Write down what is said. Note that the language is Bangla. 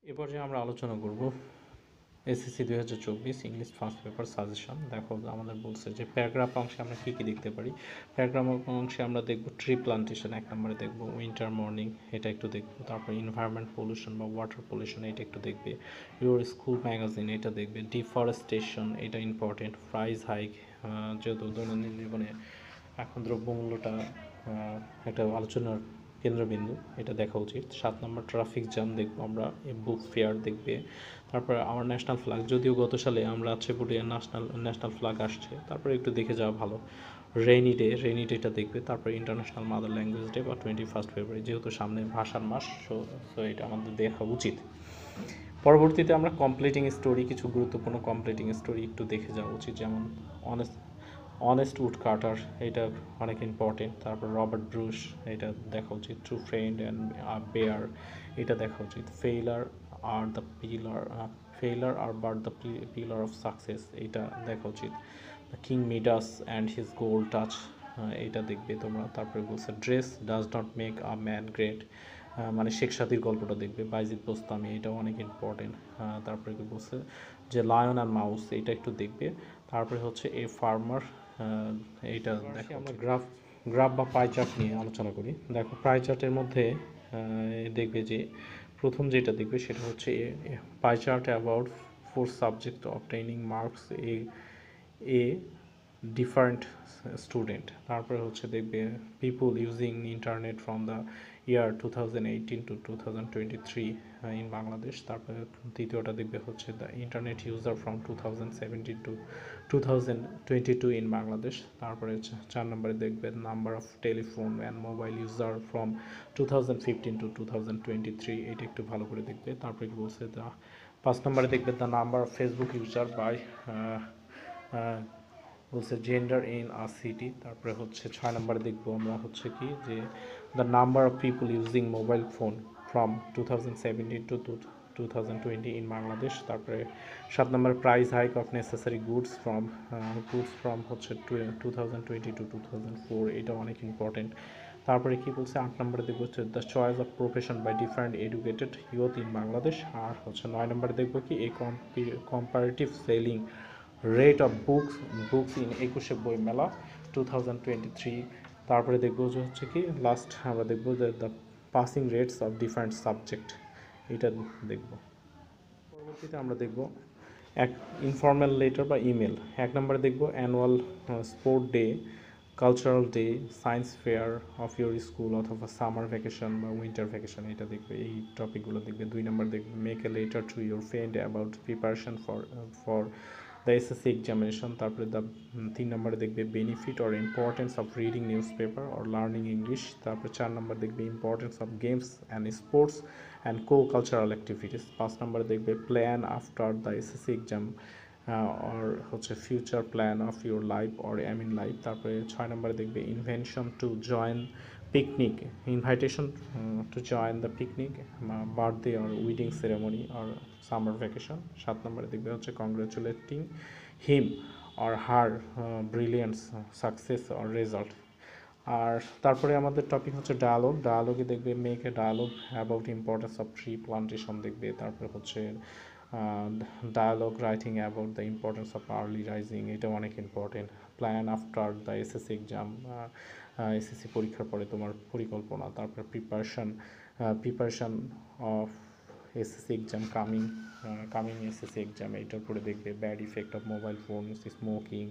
এ পর্যায়ে আমরা আলোচনা করব SSC 2024 English first paper suggestion. দেখো আমাদের বলছে যে প্যারাগ্রাফ অংশে আমরা কী কী দেখতে পারি। প্যারাগ্রাফ অংশে আমরা দেখব ট্রি প্লান্টেশন, এক নম্বরে দেখব উইন্টার মর্নিং, এটা একটু দেখব। তারপর এনভায়রনমেন্ট পলিউশন বা ওয়াটার পলিউশন, এটা একটু দেখবে। ইউর স্কুল ম্যাগাজিন, এটা দেখবে। ডিফরেস্টেশন, এটা ইম্পর্টেন্ট। প্রাইস হাইক, যেহেতু দৈনন্দিন জীবনে এখন দ্রব্যমূল্যটা একটা আলোচনার কেন্দ্রবিন্দু, এটা দেখা উচিত। 7 নম্বর ট্রাফিক জ্যাম দেখবো আমরা। বুক ফেয়ার দেখবে। তারপরে আমার ন্যাশনাল ফ্ল্যাগ, যদিও গত সালে আমরা পুটে ন্যাশনাল ফ্ল্যাগ আসছে, তারপরে একটু দেখে যাওয়া ভালো। রেইনি ডেটা দেখবে। তারপরে ইন্টারন্যাশনাল মাদার ল্যাঙ্গুয়েজ ডে বা 21 ফেব্রুয়ারি, যেহেতু সামনে ভাষার মাস, সো এটা আমাদের দেখা উচিত। পরবর্তীতে আমরা কমপ্লিটিং স্টোরি, কিছু গুরুত্বপূর্ণ কমপ্লিটিং স্টোরি একটু দেখে যাওয়া উচিত, যেমন অনেস্ট উড কাটার, এটা অনেক ইম্পর্টেন্ট। তারপর রবার্ট ব্রুশ, এটা দেখা উচিত। ট্রু ফ্রেন্ড অ্যান্ড বেয়ার, এটা দেখা উচিত। Failure are but the pillar of success, এটা দেখা উচিত। King Midas and his gold touch, এটা দেখবে তোমরা। তারপরে বলছে dress does not make a man great, মানে শেখ সাদির গল্পটা দেখবে। বাইজিদ বোস্তামি, এটাও অনেক ইম্পর্টেন্ট। তারপরে বলছে যে লায়ন অ্যান্ড মাউস, এটা একটু দেখবে। তারপরে হচ্ছে এ ফার্মার, এইটা দেখো। আমরা গ্রাফ বা পাই চার্ট নিয়ে আলোচনা করি। দেখো পাই চার্টের মধ্যে দেখবে যে প্রথম যেটা দেখবে সেটা হচ্ছে pie chart about 4 subject obtaining marks a different student. তারপরে হচ্ছে দেখবে people using internet from the year 2018 to 2023 in Bangladesh. তারপরে তৃতীয়টা দেখবে হচ্ছে the internet user from 2017 to 2022 in Bangladesh. তারপরে 4 নম্বরে দেখবে number of telephone and mobile user from 2015 to 2023, এটা একটু ভালো করে দেখবে। তারপরে বলছে 5 নম্বরে দেখবে the number of Facebook user by বলছে জেন্ডার ইন আ সিটি। তারপরে হচ্ছে 6 নম্বরে দেখবো আমরা হচ্ছে কি যে the number of people using mobile phone from 2017 to 2020 in Bangladesh. তারপরে 7 নম্বর price hike of necessary goods from হচ্ছে 2020 to 2004, এটা অনেক ইম্পর্টেন্ট। তারপরে কি বলছে 8 নম্বরে দেখবো হচ্ছে the choice of profession by different educated youth in Bangladesh. আর হচ্ছে 9 নম্বরে দেখবো কি a comparative selling rate of books in 21শে বই মেলা 2023। তারপরে দেখবো যে হচ্ছে কি লাস্ট আমরা দেখবো যে the passing rates of different subject, এটা দেখব। পরবর্তীতে আমরা দেখব এক ইনফর্মাল লেটার বা ইমেল। 1 নম্বরে দেখব annual sport day, cultural day, science fair of your school অথবা সামার ভ্যাকেশন বা উইন্টার ভ্যাকেশন, এটা দেখবে। এই টপিকগুলো দেখবে। 2 নম্বর দেখবে make a letter to your friend about preparation for the SSC examination. তারপরে 3 নম্বরে দেখবে benefit or importance of reading news paper or learning English. তারপরে 4 নম্বর দেখবে importance of games and sports and cultural activities. 5 নম্বরে দেখবে plan after the SSC exam or হচ্ছে future plan of your life or aim in life. তারপরে 6 নম্বরে দেখবে invention to join picnic, invitation to join the picnic, birthday or wedding ceremony or summer vacation. 7 নম্বরে দেখবে হচ্ছে congratulating him or her brilliant success or result. আর তারপরে আমাদের টপিক হচ্ছে ডায়ালগে দেখবে make a dialogue about importance of tree plantation দেখবে। তারপরে হচ্ছে dialogue writing about the importance of early rising, এটা অনেক important. Plan after the SSC exam, SSC পরীক্ষার পরে তোমার পরিকল্পনা। তারপরে preparation of SSC exam coming SSC exam, এইটার পরে দেখবে bad effect of mobile phone, smoking,